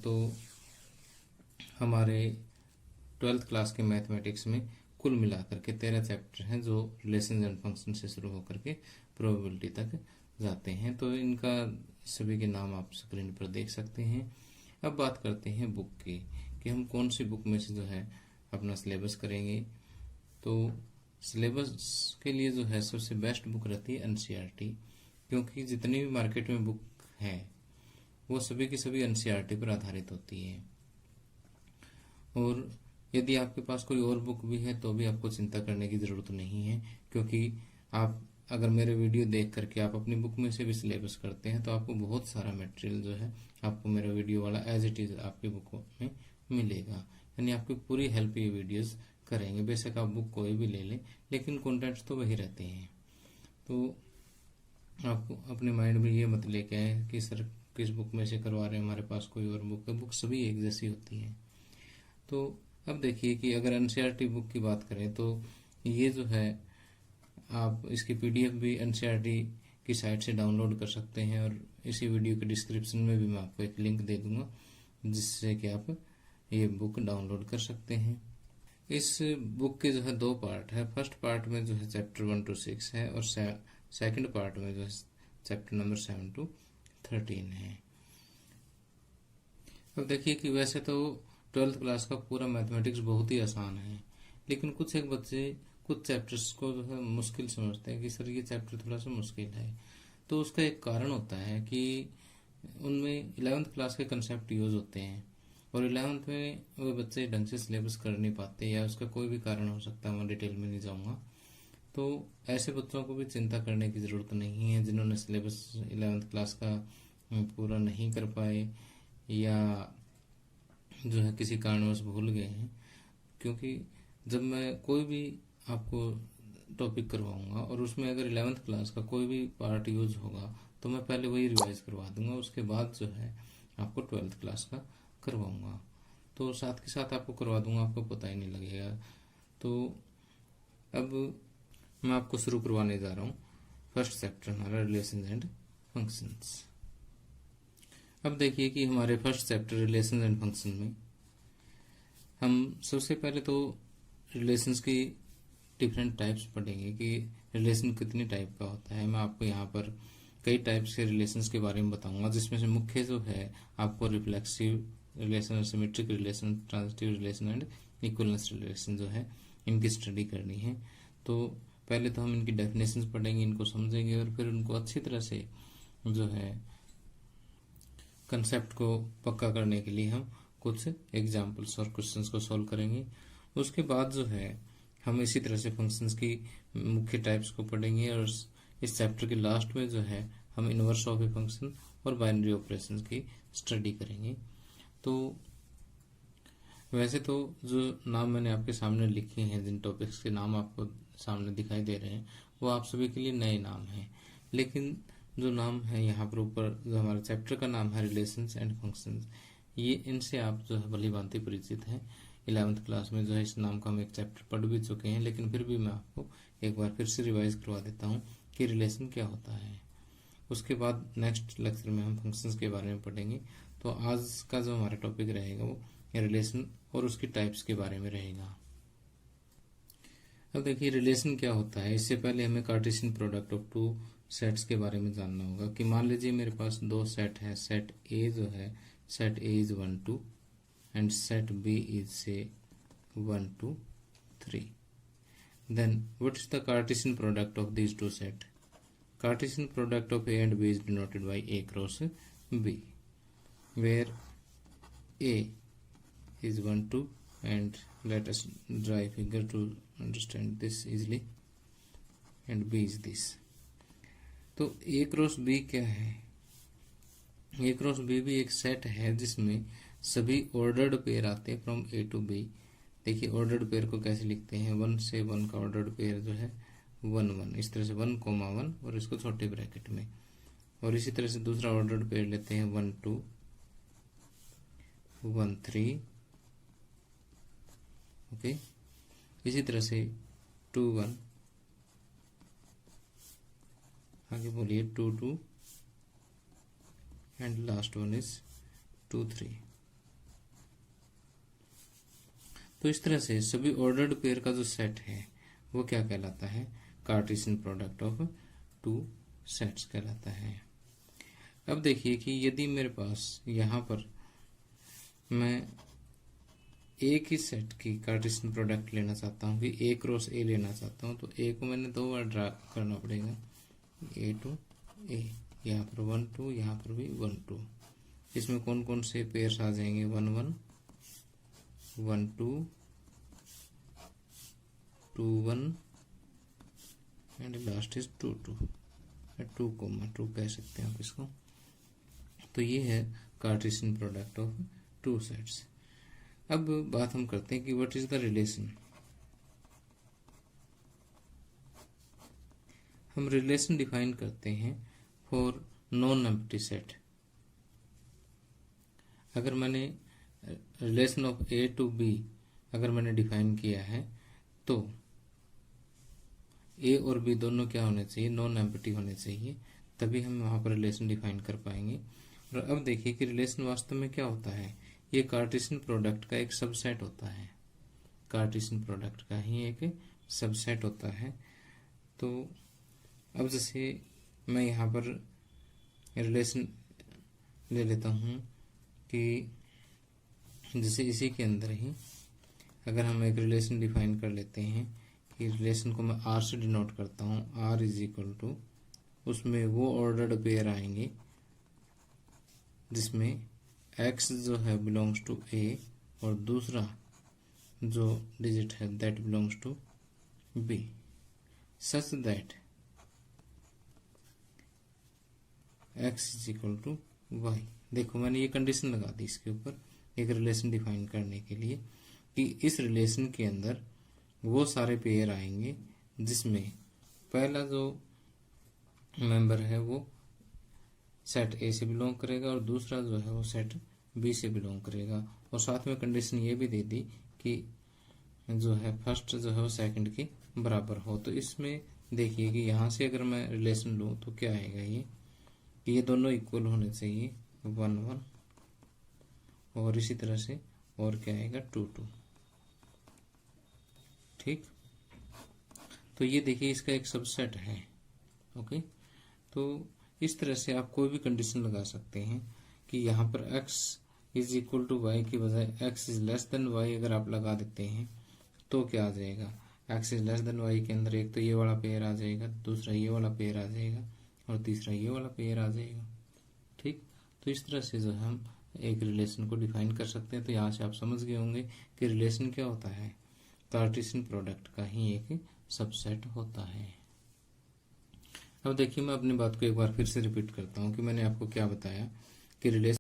तो हमारे 12th class के मैथमेटिक्स में कुल मिलाकर के 13 चैप्टर हैं जो रिलेशंस एंड फंक्शन से शुरू होकर के प्रोबेबिलिटी तक जाते हैं। तो इनका सभी के नाम आप स्क्रीन पर देख सकते हैं। अब बात करते हैं बुक की कि हम कौन सी बुक में से जो है अपना सिलेबस करेंगे। तो सिलेबस के लिए जो है सबसे बेस्ट बुक रहती है एनसीईआरटी, क्योंकि जितनी भी मार्केट में बुक है वो सभी की सभी एनसीईआरटी पर आधारित होती है। और यदि आपके पास कोई और बुक भी है तो भी आपको चिंता करने की ज़रूरत नहीं है, क्योंकि आप अगर मेरे वीडियो देख करके आप अपनी बुक में से भी सिलेबस करते हैं तो आपको बहुत सारा मटेरियल जो है आपको मेरा वीडियो वाला एज इट इज़ आपकी बुक में मिलेगा। यानी आपकी पूरी हेल्प ये वीडियोस करेंगे। बेशक आप बुक कोई भी ले लें, लेकिन कंटेंट्स तो वही रहते हैं। तो आपको अपने माइंड में ये मत लेके आए कि सर किस बुक में से करवा रहे हैं, हमारे पास कोई और बुक है। बुक सभी एक जैसी होती है। तो अब देखिए कि अगर एनसीईआरटी बुक की बात करें तो ये जो है आप इसकी पीडीएफ भी एनसीईआरटी की साइट से डाउनलोड कर सकते हैं, और इसी वीडियो के डिस्क्रिप्शन में भी मैं आपको एक लिंक दे दूंगा जिससे कि आप ये बुक डाउनलोड कर सकते हैं। इस बुक के जो है 2 पार्ट है। फर्स्ट पार्ट में जो है चैप्टर 1 to 6 है, और सेकंड पार्ट में जो है चैप्टर नंबर 7 to 13 है। अब देखिए कि वैसे तो 12th क्लास का पूरा मैथमेटिक्स बहुत ही आसान है, लेकिन कुछ एक बच्चे कुछ चैप्टर्स को जो है मुश्किल समझते हैं कि सर ये चैप्टर थोड़ा सा मुश्किल है। तो उसका एक कारण होता है कि उनमें 11th क्लास के कंसेप्ट यूज होते हैं, और 11th में वो बच्चे ढंग से सिलेबस कर नहीं पाते, या उसका कोई भी कारण हो सकता है, मैं डिटेल में नहीं जाऊँगा। तो ऐसे बच्चों को भी चिंता करने की ज़रूरत नहीं है जिन्होंने सिलेबस 11th क्लास का पूरा नहीं कर पाए, या जो है किसी कारणवश भूल गए हैं। क्योंकि जब मैं कोई भी आपको टॉपिक करवाऊंगा और उसमें अगर 11th क्लास का कोई भी पार्ट यूज होगा तो मैं पहले वही रिवाइज करवा दूंगा, उसके बाद जो है आपको 12th क्लास का करवाऊंगा। तो साथ के साथ आपको करवा दूंगा, आपको पता ही नहीं लगेगा। तो अब मैं आपको शुरू करवाने जा रहा हूँ फर्स्ट चैप्टर हमारा रिलेशंस एंड फंक्शंस। अब देखिए कि हमारे first chapter relations and function में हम सबसे पहले तो रिलेशंस की डिफरेंट टाइप्स पढ़ेंगे कि रिलेशन कितनी टाइप का होता है। मैं आपको यहाँ पर कई टाइप्स के रिलेशंस के बारे में बताऊंगा, जिसमें से मुख्य जो है आपको reflexive relation, symmetric relation, transitive relation and equivalence relation जो है इनकी स्टडी करनी है। तो पहले तो हम इनकी डेफिनेशंस पढ़ेंगे, इनको समझेंगे, और फिर उनको अच्छी तरह से जो है कंसेप्ट को पक्का करने के लिए हम कुछ एग्जाम्पल्स और क्वेश्चंस को सॉल्व करेंगे। उसके बाद जो है हम इसी तरह से फंक्शंस की मुख्य टाइप्स को पढ़ेंगे, और इस चैप्टर के लास्ट में जो है हम इनवर्स ऑफ ए फंक्शन और बाइनरी ऑपरेशंस की स्टडी करेंगे। तो वैसे तो जो नाम मैंने आपके सामने लिखे हैं, जिन टॉपिक्स के नाम आपको सामने दिखाई दे रहे हैं, वो आप सभी के लिए नए नाम हैं, लेकिन जो नाम है यहाँ पर ऊपर जो हमारे चैप्टर का नाम है रिलेशंस एंड फंक्शंस, ये इनसे आप जो है भली भांति परिचित हैं। 11th क्लास में जो है इस नाम का हम एक चैप्टर पढ़ भी चुके हैं, लेकिन फिर भी मैं आपको एक बार फिर से रिवाइज करवा देता हूँ कि रिलेशन क्या होता है। उसके बाद नेक्स्ट लेक्चर में हम फंक्शंस के बारे में पढ़ेंगे। तो आज का जो हमारा टॉपिक रहेगा वो रिलेशन और उसकी टाइप्स के बारे में रहेगा। अब देखिए रिलेशन क्या होता है। इससे पहले हमें कार्टेशियन प्रोडक्ट ऑफ 2 सेट्स के बारे में जानना होगा कि मान लीजिए मेरे पास 2 सेट है। सेट ए जो है, set A is 1 2 and set B is से 1 2 3। Then what is the Cartesian product of these 2 set? Cartesian product of A and B is denoted by A cross B, where A is 1 2, and let us draw a figure to understand this easily, and B is this. तो A cross B क्या है? A cross B भी एक set है जिसमें सभी ordered pair आते हैं फ्रॉम A टू B। देखिए ऑर्डर्ड पेयर को कैसे लिखते हैं, 1 से 1 का ऑर्डर्ड पेयर जो है 1 1, इस तरह से 1 1 और इसको छोटे ब्रैकेट में, और इसी तरह से दूसरा ऑर्डर्ड पेयर लेते हैं 1 2 1 3, ओके। इसी तरह से 2 1, आगे बोलिए 2 2, एंड लास्ट वन इज 2 3। तो इस तरह से सभी ऑर्डर्ड पेयर का जो सेट है वो क्या कहलाता है, Cartesian product of two sets कहलाता है। अब देखिए कि यदि मेरे पास यहाँ पर मैं एक ही सेट की कार्टेशियन प्रोडक्ट लेना चाहता हूँ कि ए क्रॉस ए लेना चाहता हूँ, तो ए को मैंने 2 बार ड्रा करना पड़ेगा, ए टू ए, यहाँ पर 1 2, यहाँ पर भी 1 2। इसमें कौन कौन से पेयर्स आ जाएंगे, 1 1 1 2 2 1 एंड लास्ट इज 2 2, 2 कह सकते हैं आप इसको। तो ये है Cartesian product of two sets. अब बात हम करते हैं कि व्हाट इज द रिलेशन। हम रिलेशन डिफाइन करते हैं फॉर नॉन एम्प्टी सेट। अगर मैंने relation of A to B अगर मैंने डिफाइन किया है तो ए और बी दोनों क्या होने चाहिए, नॉन एम्प्टी होने चाहिए, तभी हम वहां पर रिलेशन डिफाइन कर पाएंगे। और अब देखिए कि रिलेशन वास्तव में क्या होता है, ये कार्टेशियन प्रोडक्ट का एक सबसेट होता है, कार्टेशियन प्रोडक्ट का ही एक सबसेट होता है। तो अब जैसे मैं यहाँ पर रिलेशन ले लेता हूँ कि जैसे इसी के अंदर ही अगर हम एक रिलेशन डिफाइन कर लेते हैं कि रिलेशन को मैं आर से डिनोट करता हूँ, आर इज इक्वल टू, उसमें वो ऑर्डर्ड पेयर आएंगे जिसमें x जो है बिलोंग्स टू ए और दूसरा जो डिजिट है that belongs to B, such that x is equal to y. देखो मैंने ये कंडीशन लगा दी इसके ऊपर एक रिलेशन डिफाइन करने के लिए कि इस रिलेशन के अंदर वो सारे पेयर आएंगे जिसमें पहला जो मेंबर है वो सेट ए से बिलोंग करेगा और दूसरा जो है वो सेट बी से बिलोंग करेगा। और साथ में कंडीशन ये भी दे दी कि जो है फर्स्ट जो है वो सेकंड के बराबर हो। तो इसमें देखिए कि यहाँ से अगर मैं रिलेशन लूँ तो क्या आएगा, ये कि ये दोनों इक्वल होने चाहिए 1 1, और इसी तरह से और क्या आएगा 2 2। ठीक, तो ये देखिए इसका एक सबसेट है। ओके, तो इस तरह से आप कोई भी कंडीशन लगा सकते हैं कि यहाँ पर x is equal to y की बजाय x is less than y अगर आप लगा देते हैं तो क्या आ जाएगा, x is less than y के अंदर एक तो ये वाला पेयर आ जाएगा, दूसरा ये वाला पेयर आ जाएगा और तीसरा ये वाला पेयर आ जाएगा। ठीक, तो इस तरह से जो है हम एक रिलेशन को डिफाइन कर सकते हैं। तो यहाँ से आप समझ गए होंगे कि रिलेशन क्या होता है, कार्टेशियन प्रोडक्ट का ही एक सबसेट होता है। अब देखिए मैं अपनी बात को एक बार फिर से रिपीट करता हूँ कि मैंने आपको क्या बताया कि रिलेशन